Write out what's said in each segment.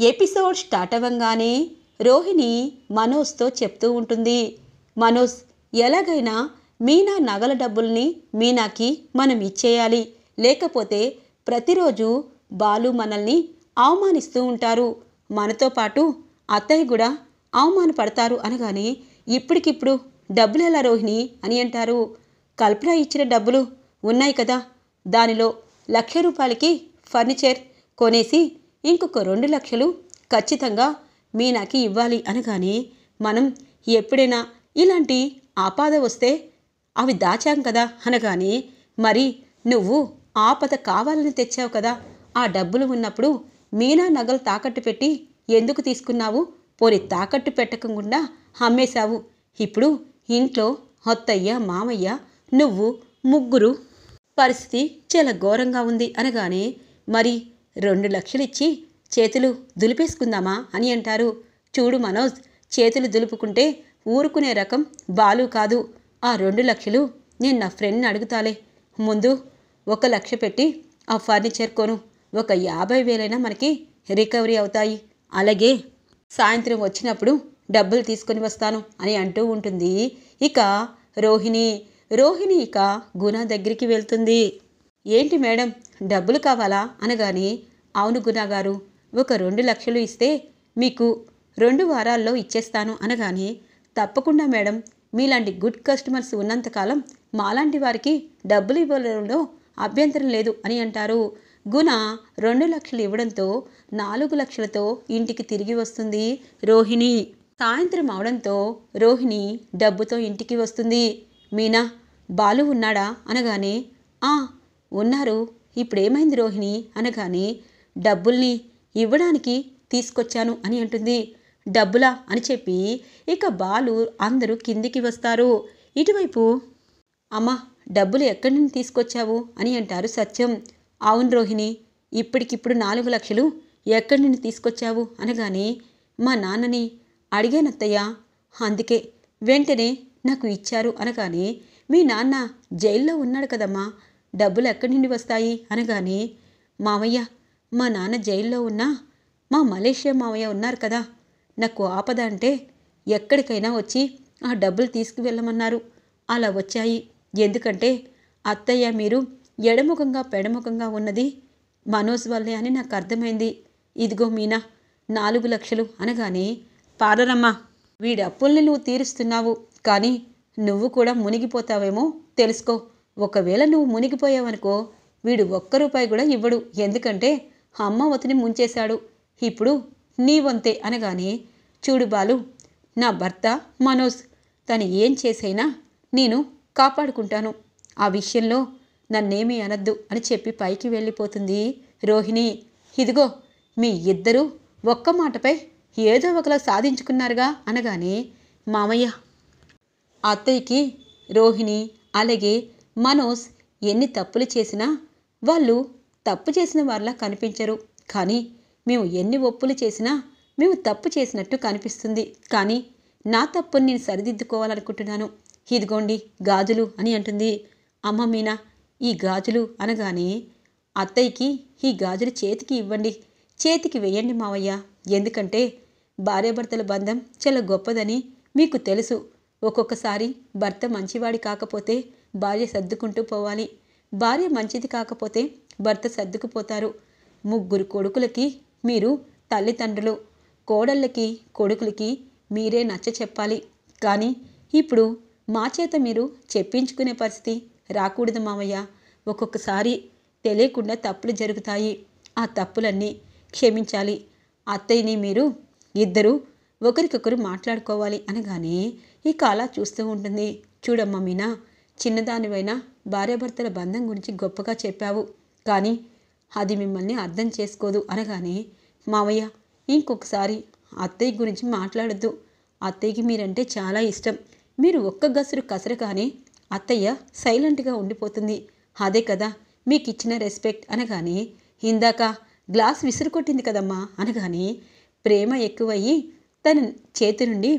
Episode start అవ్వంగానే Rohini మనోజ్తో చెప్తూ ఉంటుంది, మనోజ్ ఎలాగైనా మీనా నగల డబ్బుల్ని మీనాకి మనం ఇచ్చేయాలి, లేకపోతే ప్రతిరోజు బాలు మనల్ని అవమానిస్తూ ఉంటారు, మనతో పాటు అత్తయ్య కూడా అవమానపడతారు అనగానే ఇప్పటికిప్పుడు డబ్బులు ఎలా రోహిణి అని అంటారు. కల్పన ఇచ్చిన డబ్బులు ఉన్నాయి కదా, దానిలో 1,00,000 రూపాయలకి ఫర్నిచర్ కొనేసి ఇంకొక 2 లక్షలు ఖచ్చితంగా మీనాకి ఇవ్వాలి అనగానే మనం ఎప్పుడైనా ఇలాంటి ఆపద వస్తే అవి దాచాం కదా అనగానే మరి నువ్వు ఆపద కావాలని తెచ్చావు కదా, ఆ డబ్బులు ఉన్నప్పుడు మీనా నగలు తాకట్టు పెట్టి ఎందుకు తీసుకున్నావు, పోని తాకట్టు పెట్టకుండా అమ్మేశావు, ఇప్పుడు ఇంట్లో అత్తయ్య మామయ్య నువ్వు ముగ్గురు పరిస్థితి చాలా ఘోరంగా ఉంది అనగానే మరి 2 లక్షలు ఇచ్చి చేతులు దులిపేసుకుందామా అని అంటారు. చూడు మనోజ్, చేతులు దులుపుకుంటే ఊరుకునే రకం బాలు కాదు, ఆ 2 లక్షలు నేను నా ఫ్రెండ్ని అడుగుతాలే, ముందు 1 లక్ష పెట్టి ఆ ఫర్నిచర్ కొను, ఒక 50,000 మనకి రికవరీ అవుతాయి, అలాగే సాయంత్రం వచ్చినప్పుడు డబ్బులు తీసుకొని వస్తాను అని అంటూ ఉంటుంది. ఇక రోహిణి ఇక గుణ దగ్గరికి వెళ్తుంది. ఏంటి మేడం డబ్బులు కావాలా అనగానే అవును గుణ గారు, ఒక 2 లక్షలు ఇస్తే మీకు 2 వారాల్లో ఇచ్చేస్తాను అనగానే తప్పకుండా మేడం, మీలాంటి గుడ్ కస్టమర్స్ ఉన్నంతకాలం మాలాంటి వారికి డబ్బులు ఇవ్వడంలో అభ్యంతరం లేదు అని అంటారు. గుణ 2 లక్షలు ఇవ్వడంతో 4 లక్షలతో ఇంటికి తిరిగి వస్తుంది రోహిణి. సాయంత్రం అవడంతో రోహిణి డబ్బుతో ఇంటికి వస్తుంది. మీనా బాలు ఉన్నాడా అనగానే ఉన్నారు, ఇప్పుడేమైంది రోహిణి అనగానే డబ్బుల్ని ఇవ్వడానికి తీసుకొచ్చాను అని అంటుంది. డబ్బులా అని చెప్పి ఇక బాలు అందరూ కిందికి వస్తారు. ఇటువైపు అమ్మా డబ్బులు ఎక్కడి నుండి తీసుకొచ్చావు అని అంటారు సత్యం. అవును రోహిణి, ఇప్పటికిప్పుడు 4 లక్షలు ఎక్కడి నుండి తీసుకొచ్చావు అనగానే మా నాన్నని అడిగానత్తయ్య, అందుకే వెంటనే నాకు ఇచ్చారు అనగానే మీ నాన్న జైల్లో ఉన్నాడు కదమ్మా, డబ్బులు ఎక్కడి నుండి వస్తాయి అనగానే మామయ్య మా నాన్న జైల్లో ఉన్నా మా మలేషియా మామయ్య ఉన్నారు కదా, నాకు ఆపద అంటే ఎక్కడికైనా వచ్చి ఆ డబ్బులు తీసుకువెళ్ళమన్నారు, అలా వచ్చాయి, ఎందుకంటే అత్తయ్య మీరు ఎడముఖంగా పెడముఖంగా ఉన్నది మనోజ్ వల్లే అని నాకు అర్థమైంది, ఇదిగో మీనా 4 లక్షలు అనగానే పారరమ్మా, వీడి అప్పుల్ని నువ్వు తీరుస్తున్నావు కానీ నువ్వు కూడా మునిగిపోతావేమో తెలుసుకో, ఒకవేళ నువ్వు మునిగిపోయావనుకో వీడు 1 రూపాయి కూడా ఇవ్వడు, ఎందుకంటే అమ్మవతిని ముంచేశాడు, ఇప్పుడు నీ వంతే అనగానే చూడు బాలు, నా భర్త మనోజ్ తను ఏం చేసైనా నేను కాపాడుకుంటాను, ఆ విషయంలో నన్నేమీ అనద్దు అని చెప్పి పైకి వెళ్ళిపోతుంది రోహిణి. ఇదిగో మీ ఇద్దరూ ఒక్క మాటపై ఏదో ఒకలా సాధించుకున్నారుగా అనగానే మామయ్య అత్తయ్యకి రోహిణి అలాగే మనోజ్ ఎన్ని తప్పులు చేసినా వాళ్ళు తప్పు చేసిన వాళ్ళ కనిపించరు, కానీ మేము ఎన్ని ఒప్పులు చేసినా మేము తప్పు చేసినట్టు కనిపిస్తుంది, కానీ నా తప్పుని నేను సరిదిద్దుకోవాలనుకుంటున్నాను, ఇదిగోండి గాజులు అని అంటుంది. అమ్మ మీనా ఈ గాజులు అనగానే అత్తయ్యకి ఈ గాజులు చేతికి ఇవ్వండి, చేతికి వేయండి మావయ్య, ఎందుకంటే భార్యాభర్తల బంధం చాలా గొప్పదని మీకు తెలుసు, ఒక్కొక్కసారి భర్త మంచివాడి కాకపోతే భార్య సర్దుకుంటూ పోవాలి, భార్య మంచిది కాకపోతే భర్త సర్దుకుపోతారు, 3 కొడుకులకి మీరు తల్లిదండ్రులు, కోడళ్ళకి కొడుకులకి మీరే నచ్చ చెప్పాలి, కానీ ఇప్పుడు మా చేత మీరు చెప్పించుకునే పరిస్థితి రాకూడదు మామయ్య, ఒక్కొక్కసారి తెలియకుండా తప్పులు జరుగుతాయి, ఆ తప్పులన్నీ క్షమించాలి, అత్తయ్యని మీరు ఇద్దరూ ఒకరికొకరు మాట్లాడుకోవాలి అనగానే ఇక అలా చూస్తూ ఉంటుంది. చూడమ్మా మీనా, చిన్నదానివైనా భార్యాభర్తల బంధం గురించి గొప్పగా చెప్పావు, కానీ అది మిమ్మల్ని అర్థం చేసుకోదు అనగానే మామయ్య ఇంకొకసారి అత్తయ్య గురించి మాట్లాడద్దు, అత్తయ్యకి మీరంటే చాలా ఇష్టం, మీరు ఒక్క గసురు కసరగానే అత్తయ్య సైలెంట్గా ఉండిపోతుంది, అదే కదా మీకు ఇచ్చిన రెస్పెక్ట్ అనగానే ఇందాక గ్లాస్ విసురు కొట్టింది కదమ్మా అనగానే ప్రేమ ఎక్కువయ్యి తన చేతి నుండి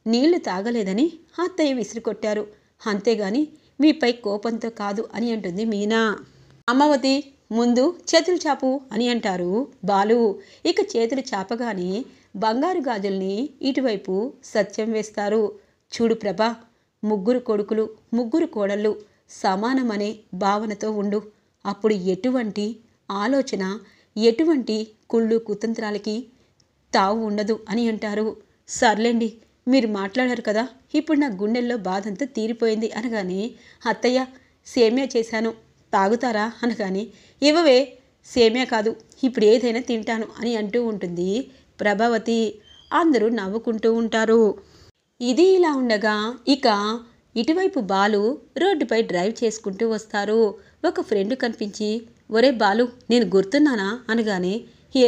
నీళ్లు తాగలేదని అత్తయ్య విసిరికొట్టారు, అంతేగాని మీపై కోపంతో కాదు అని అంటుంది మీనా. అమ్మవతి ముందు చేతులు చాపు అని అంటారు బాలు. ఇక చేతులు చాపగానే బంగారు గాజుల్ని ఇటువైపు సత్యం వేస్తారు. చూడు ప్రభా, ముగ్గురు కొడుకులు ముగ్గురు కోడళ్ళు సమానమనే భావనతో ఉండు. అప్పుడు ఎటువంటి ఆలోచన, ఎటువంటి కుళ్ళు కుతంత్రాలకి తావు ఉండదు అని అంటారు. సర్లేండి, మీరు మాట్లాడారు కదా, ఇప్పుడు నా గుండెల్లో బాధంతా తీరిపోయింది అనగానే, అత్తయ్య సేమ్యా చేశాను తాగుతారా అనగానే, ఇవ్వవే, సేమ్యా కాదు ఇప్పుడు ఏదైనా తింటాను అని అంటూ ఉంటుంది ప్రభావతి. అందరూ నవ్వుకుంటూ ఉంటారు. ఇది ఇలా ఉండగా ఇక ఇటువైపు బాలు రోడ్డుపై డ్రైవ్ చేసుకుంటూ వస్తారు. ఒక ఫ్రెండ్ కనిపించి, ఒరే బాలు, నేను గుర్తున్నానా అనగానే,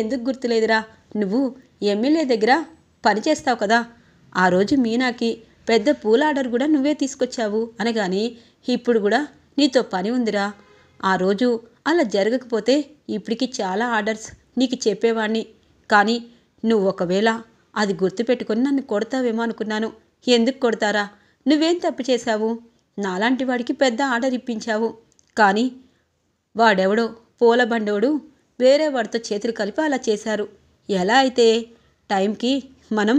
ఎందుకు గుర్తులేదురా, నువ్వు ఎమ్మెల్యే దగ్గర పనిచేస్తావు కదా, ఆ రోజు మీనాకి పెద్ద పూల ఆర్డర్ కూడా నువ్వే తీసుకొచ్చావు అనగానే, ఇప్పుడు కూడా నీతో పని ఉందిరా, ఆ రోజు అలా జరగకపోతే ఇప్పటికి చాలా ఆర్డర్స్ నీకు చెప్పేవాణ్ణి, కానీ నువ్వు ఒకవేళ అది గుర్తుపెట్టుకొని నన్ను కొడతావేమో అనుకున్నాను. ఎందుకు కొడతారా, నువ్వేం తప్పు చేశావు, నాలాంటి వాడికి పెద్ద ఆర్డర్ ఇప్పించావు, కానీ వాడెవడో పూల బండోడు వేరే వాడితో చేతులు కలిపి అలా చేశారు. ఎలా అయితే టైంకి మనం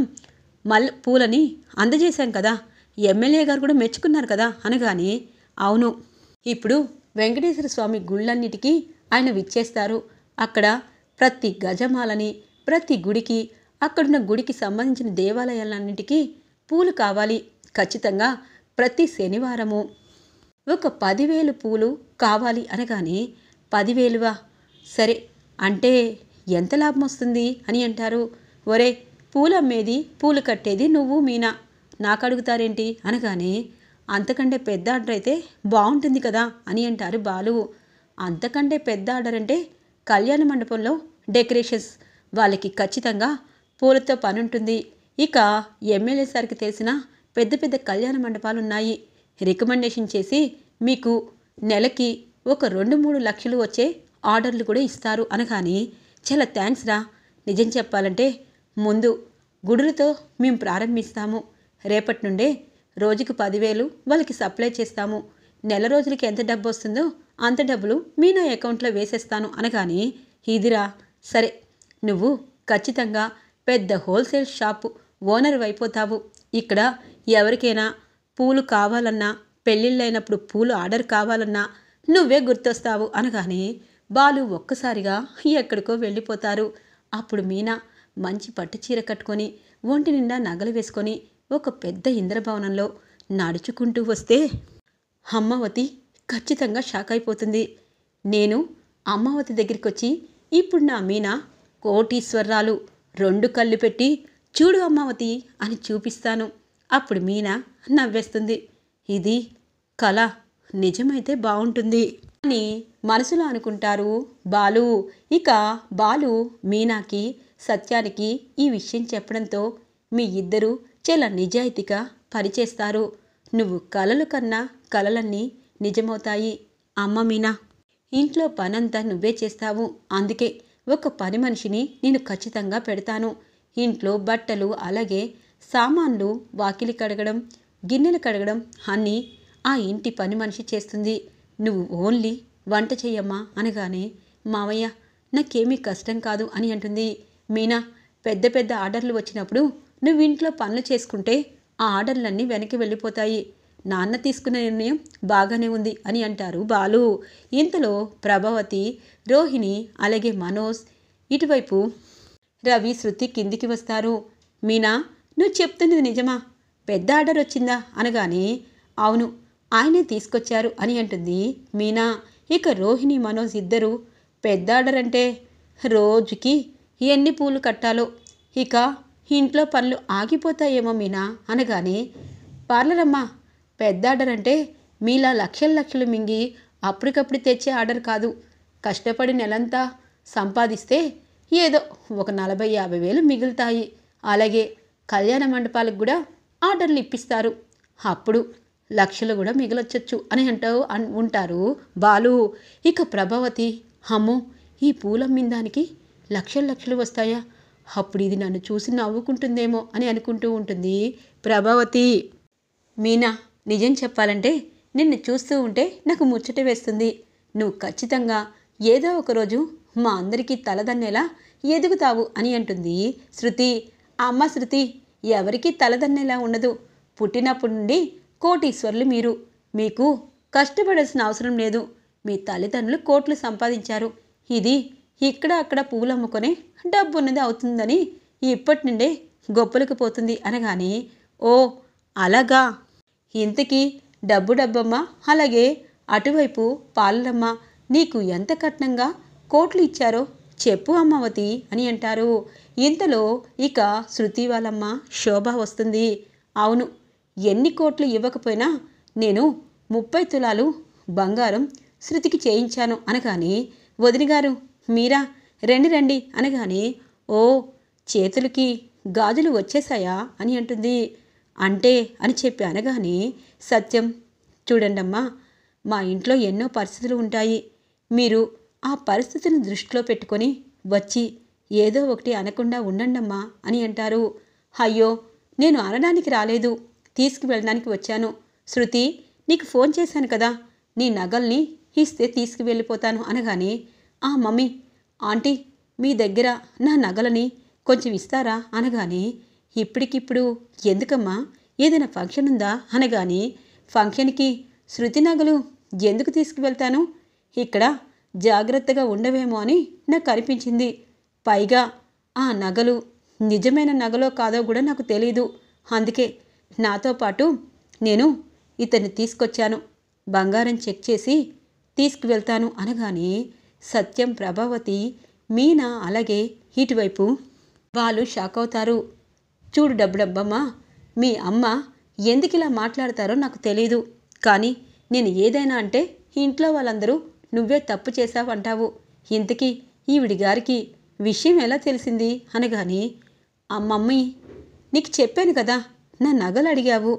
పూలని అందజేశాం కదా, ఎమ్మెల్యే గారు కూడా మెచ్చుకున్నారు కదా అనగానే, అవును, ఇప్పుడు వెంకటేశ్వర స్వామి గుళ్ళన్నిటికీ ఆయన విచ్చేస్తారు. అక్కడ ప్రతి గజమాలని, ప్రతి గుడికి, అక్కడున్న గుడికి సంబంధించిన దేవాలయాలన్నింటికీ పూలు కావాలి. ఖచ్చితంగా ప్రతి శనివారము ఒక 10,000 పూలు కావాలి అనగానే, 10,000వా, సరే అంటే ఎంత లాభం వస్తుంది అని అంటారు. ఒరే, పూలు అమ్మేది పూలు కట్టేది నువ్వు మీనా, నాకు అడుగుతారేంటి అనగానే, అంతకంటే పెద్ద ఆర్డర్ అయితే బాగుంటుంది కదా అని అంటారు బాలు. అంతకంటే పెద్ద ఆర్డర్ అంటే కళ్యాణ మండపంలో డెకరేషన్స్, వాళ్ళకి ఖచ్చితంగా పూలతో పని ఉంటుంది. ఇక ఎమ్మెల్యే సార్కి తెలిసిన పెద్ద పెద్ద కళ్యాణ మండపాలు ఉన్నాయి, రికమెండేషన్ చేసి మీకు నెలకి ఒక 2-3 లక్షలు వచ్చే ఆర్డర్లు కూడా ఇస్తారు అనగానే, చాలా థ్యాంక్స్ రా, నిజం చెప్పాలంటే ముందు గుడులతో మేము ప్రారంభిస్తాము, రేపటి నుండే రోజుకు 10,000 వాళ్ళకి సప్లై చేస్తాము, నెల రోజులకి ఎంత డబ్బు వస్తుందో అంత డబ్బులు మీ నా అకౌంట్లో వేసేస్తాను అనగానే, ఇదిరా, సరే నువ్వు ఖచ్చితంగా పెద్ద హోల్సేల్ షాపు ఓనర్ అయిపోతావు, ఇక్కడ ఎవరికైనా పూలు కావాలన్నా, పెళ్ళిళ్ళైనప్పుడు పూలు ఆర్డర్ కావాలన్నా నువ్వే గుర్తొస్తావు అనగానే బాలు ఒక్కసారిగా ఎక్కడికో వెళ్ళిపోతారు. అప్పుడు మీనా మంచి పట్టు చీర కట్టుకొని, ఒంటి నిండా నగలు వేసుకొని ఒక పెద్ద ఇంద్రభవనంలో నడుచుకుంటూ వస్తే అమ్మవతి ఖచ్చితంగా షాక్ అయిపోతుంది. నేను అమ్మవతి దగ్గరికి వచ్చి, ఇప్పుడు నా మీనా కోటీశ్వరరాలు, 2 కళ్ళు పెట్టి చూడు అమ్మవతి అని చూపిస్తాను, అప్పుడు మీనా నవ్వేస్తుంది. ఇది కళ, నిజమైతే బాగుంటుంది అని మనసులో అనుకుంటారు బాలు. ఇక బాలు మీనాకి, సత్యానికి ఈ విషయం చెప్పడంతో మీ ఇద్దరూ చాలా నిజాయితీగా పనిచేస్తారు, నువ్వు కలలు కన్నా కలలన్నీ నిజమవుతాయి. అమ్మ మీనా, ఇంట్లో పనంతా నువ్వే చేస్తావు, అందుకే ఒక పని మనిషిని నేను ఖచ్చితంగా పెడతాను. ఇంట్లో బట్టలు, అలాగే సామాన్లు, వాకిలి కడగడం, గిన్నెలు కడగడం అన్నీ ఆ ఇంటి పని మనిషి చేస్తుంది, నువ్వు ఓన్లీ వంట చెయ్యమ్మా అనగానే, మావయ్య నాకేమీ కష్టం కాదు అని అంటుంది మీనా. పెద్ద పెద్ద ఆర్డర్లు వచ్చినప్పుడు నువ్వు ఇంట్లో పనులు చేసుకుంటే ఆ ఆర్డర్లన్నీ వెనక్కి వెళ్ళిపోతాయి, నాన్న తీసుకున్న నిర్ణయం బాగానే ఉంది అని అంటారు బాలు. ఇంతలో ప్రభావతి, రోహిణి, అలాగే మనోజ్, ఇటువైపు రవి, శృతి కిందికి వస్తారు. మీనా, నువ్వు చెప్తున్నది నిజమా, పెద్ద ఆర్డర్ వచ్చిందా అనగానే, అవును, ఆయనే తీసుకొచ్చారు అని అంటుంది మీనా. ఇక రోహిణి, మనోజ్ ఇద్దరు, పెద్ద ఆర్డర్ అంటే రోజుకి ఎన్ని పూలు కట్టాలో, ఇక ఇంట్లో పనులు ఆగిపోతాయేమో మీనా అనగానే, పార్లరమ్మా, పెద్ద ఆర్డర్ అంటే మీలా లక్షలు లక్షలు మింగి అప్పటికప్పుడు తెచ్చే ఆర్డర్ కాదు, కష్టపడి నెలంతా సంపాదిస్తే ఏదో ఒక 40-50 వేలు మిగులుతాయి, అలాగే కళ్యాణ మండపాలకు కూడా ఆర్డర్లు ఇప్పిస్తారు, అప్పుడు లక్షలు కూడా మిగలొచ్చు అని ఉంటారు బాలు. ఇక ప్రభావతి, అమ్మో, ఈ పూలమ్మిన దానికి లక్షలు లక్షలు వస్తాయా, అప్పుడు ఇది నన్ను చూసి నవ్వుకుంటుందేమో అని అనుకుంటూ ఉంటుంది ప్రభావతి. మీనా, నిజం చెప్పాలంటే నిన్ను చూస్తూ ఉంటే నాకు ముచ్చట వేస్తుంది, నువ్వు ఖచ్చితంగా ఏదో ఒకరోజు మా అందరికీ తలదన్నేలా ఎదుగుతావు అని అంటుంది శృతి. అమ్మ శృతి, ఎవరికీ తలదన్నేలా ఉండదు. పుట్టినప్పటి నుండి కోటీశ్వర్లు మీరు. మీకు కష్టపడాల్సిన అవసరం లేదు. మీ తల్లిదండ్రులు కోట్లు సంపాదించారు. ఇది ఇక్కడ అక్కడ పువ్వులు అమ్ముకొని డబ్బున్నది అవుతుందని ఇప్పటి నుండే గొప్పలకు పోతుంది అనగానే, ఓ అలాగా, ఇంతకీ డబ్బమ్మా, అలాగే అటువైపు పాలనమ్మ నీకు ఎంత కట్నంగా కోట్లు ఇచ్చారో చెప్పు అమ్మవతి అని అంటారు. ఇంతలో ఇక శృతి వాళ్ళమ్మ శోభ వస్తుంది. అవును, ఎన్ని కోట్లు ఇవ్వకపోయినా నేను 30 తులాలు బంగారం శృతికి చేయించాను అనగానే, వదినగారు మీరా, రండి రండి అనగానే, ఓ చేతులకి గాజులు వచ్చేసాయా అని అంటుంది. అంటే అని చెప్పి అనగానే, సత్యం చూడండమ్మా, మా ఇంట్లో ఎన్నో పరిస్థితులు ఉంటాయి. మీరు ఆ పరిస్థితిని దృష్టిలో పెట్టుకొని వచ్చి ఏదో ఒకటి అనకుండా ఉండండమ్మా అని అంటారు. అయ్యో, నేను అనడానికి రాలేదు, తీసుకువెళ్ళడానికి వచ్చాను. శృతి, నీకు ఫోన్ చేశాను కదా, నీ నగల్ని ఇస్తే తీసుకువెళ్ళిపోతాను అనగానే, ఆ మమ్మీ, ఆంటీ మీ దగ్గర నా నగలని కొంచెం ఇస్తారా అనగానే, ఇప్పటికిప్పుడు ఎందుకమ్మా, ఏదైనా ఫంక్షన్ ఉందా అనగానే, ఫంక్షన్కి శృతి నగలు ఎందుకు తీసుకువెళ్తాను, ఇక్కడ జాగ్రత్తగా ఉండవేమో అని నాకు అనిపించింది. పైగా ఆ నగలు నిజమైన నగలో కాదో కూడా నాకు తెలీదు. అందుకే నాతో పాటు నేను ఇతన్ని తీసుకొచ్చాను. బంగారం చెక్ చేసి తీసుకువెళ్తాను అనగానే, సత్యం, ప్రభావతి, మీనా అలాగే ఇటువైపు వాళ్ళు షాక్ అవుతారు. చూడు డబ్బమ్మా, మీ అమ్మ ఎందుకు ఇలా మాట్లాడతారో నాకు తెలీదు. కానీ నేను ఏదైనా అంటే ఇంట్లో వాళ్ళందరూ నువ్వే తప్పు చేశావంటావు. ఇంతకీ ఈవిడి గారికి విషయం ఎలా తెలిసింది అనగానే, మమ్మీ నీకు చెప్పాను కదా, నా నగలు అడిగావు,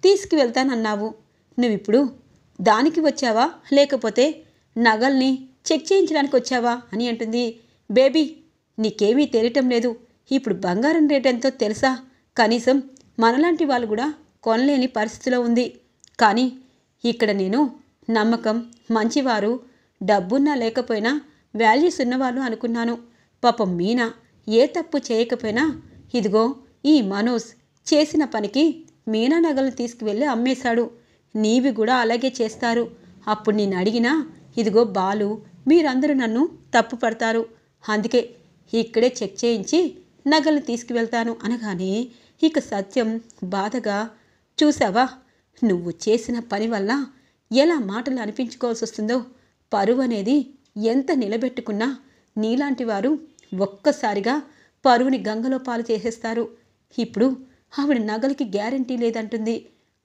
తీసుకువెళ్తానన్నావు. నువ్విప్పుడు దానికి వచ్చావా లేకపోతే నగల్ని చెక్ చేయించడానికి వచ్చావా అని అంటుంది. బేబీ, నీకేమీ తెలియటం లేదు. ఇప్పుడు బంగారం రేట్ ఎంతో తెలుసా? కనీసం మనలాంటి వాళ్ళు కూడా కొనలేని పరిస్థితిలో ఉంది. కానీ ఇక్కడ నేను నమ్మకం, మంచివారు, డబ్బున్నా లేకపోయినా వాల్యూస్ ఉన్నవాళ్ళు అనుకున్నాను. పాపం మీనా ఏ తప్పు చేయకపోయినా ఇదిగో ఈ మనోజ్ చేసిన పనికి మీనా నగలు తీసుకువెళ్ళి అమ్మేశాడు. నీవి కూడా అలాగే చేస్తారు. అప్పుడు నేను అడిగినా ఇదిగో బాలు, మీరందరూ నన్ను తప్పు పడతారు. అందుకే ఇక్కడే చెక్ చేయించి నగలు తీసుకువెళ్తాను అనగానే, ఇక సత్యం బాధగా, చూసావా నువ్వు చేసిన పని వల్ల ఎలా మాటలు అనిపించుకోవాల్సి వస్తుందో. పరువు అనేది ఎంత నిలబెట్టుకున్నా నీలాంటి వారు ఒక్కసారిగా పరువుని గంగలో పాలు చేసేస్తారు. ఇప్పుడు ఆవిడ నగలకి గ్యారంటీ లేదంటుంది.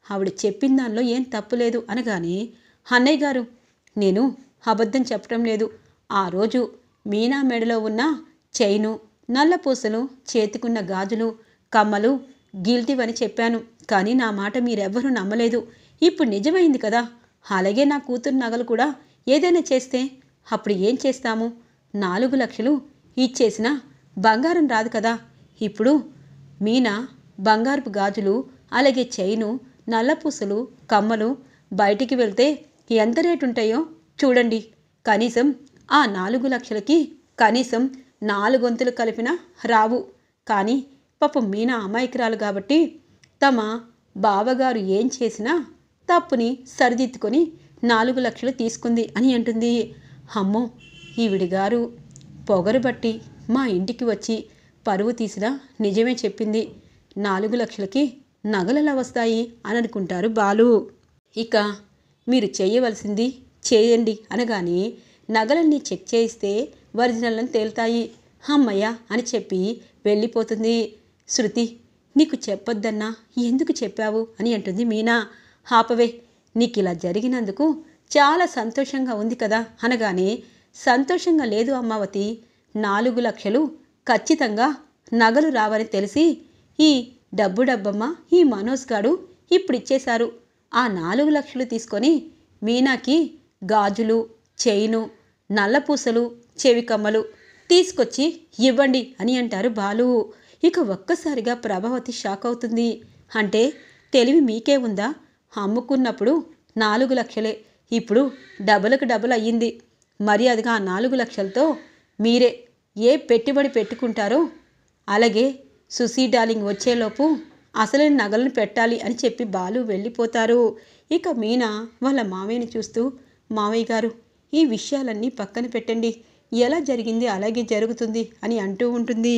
ఆవిడ చెప్పిన దానిలో ఏం తప్పులేదు అనగానే, అన్నయ్య గారు, నేను అబద్ధం చెప్పడం లేదు. ఆ రోజు మీనా మెడలో ఉన్న చైను, నల్లపూసలు, చేతికున్న గాజులు, కమ్మలు గిల్టీవని చెప్పాను. కానీ నా మాట మీరెవ్వరూ నమ్మలేదు. ఇప్పుడు నిజమైంది కదా. అలాగే నా కూతురు నగలు కూడా ఏదైనా చేస్తే అప్పుడు ఏం చేస్తాము? 4 లక్షలు ఇచ్చేసినా బంగారం రాదు కదా. ఇప్పుడు మీనా బంగారపు గాజులు, అలాగే చైను, నల్లపూసలు, కమ్మలు బయటికి వెళ్తే ఎంత రేటు ఉంటాయో చూడండి. కనీసం ఆ 4 లక్షలకి కనీసం 4 గొంతులు కలిపినా రావు. కానీ పాపం మీనా అమాయకురాలు కాబట్టి తమ బావగారు ఏం చేసినా తప్పుని సరిదిద్దుకొని 4 లక్షలు తీసుకుంది అని అంటుంది. అమ్మో, ఈవిడిగారు పొగరు బట్టి మా ఇంటికి వచ్చి పరువు తీసినా నిజమే చెప్పింది. 4 లక్షలకి నగలలా వస్తాయి అని అనుకుంటారు బాలు. ఇక మీరు చేయవలసింది చేయండి అనగానే, నగలన్నీ చెక్ చేయిస్తే ఒరిజినల్ని తేలుతాయి. అమ్మయ్య అని చెప్పి వెళ్ళిపోతుంది. శృతి, నీకు చెప్పొద్దన్నా ఎందుకు చెప్పావు అని అంటుంది మీనా. ఆపవే, నీకు ఇలా జరిగినందుకు చాలా సంతోషంగా ఉంది కదా అనగానే, సంతోషంగా లేదు అమ్మావతి. 4 లక్షలు ఖచ్చితంగా నగలు రావని తెలిసి ఈ డబ్బమ్మ, ఈ మనోజ్ గాడు ఇప్పుడు ఇచ్చేశారు. ఆ 4 లక్షలు తీసుకొని మీనాకి గాజులు, చైను, నల్లపూసలు, చెవి కమ్మలు తీసుకొచ్చి ఇవ్వండి అని అంటారు బాలు. ఇక ఒక్కసారిగా ప్రభావతి షాక్ అవుతుంది. అంటే తెలివి మీకే ఉందా? అమ్ముకున్నప్పుడు 4 లక్షలే, ఇప్పుడు డబుల్కి డబుల్ అయ్యింది. మర్యాదగా 4 లక్షలతో మీరే ఏ పెట్టుబడి పెట్టుకుంటారో అలాగే సుసీ డార్లింగ్ వచ్చేలోపు అసలైన నగలను పెట్టాలి అని చెప్పి బాలు వెళ్ళిపోతారు. ఇక మీనా వాళ్ళ మావయ్యని చూస్తూ, మావయ్య గారు ఈ విషయాలన్నీ పక్కన పెట్టండి, ఎలా జరిగింది అలాగే జరుగుతుంది అని అంటూ ఉంటుంది.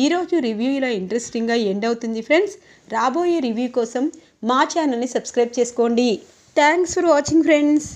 ఈరోజు రివ్యూ ఇలా ఇంట్రెస్టింగ్గా ఎండ్ అవుతుంది ఫ్రెండ్స్. రాబోయే రివ్యూ కోసం మా ఛానల్ని సబ్స్క్రైబ్ చేసుకోండి. Thanks for watching friends.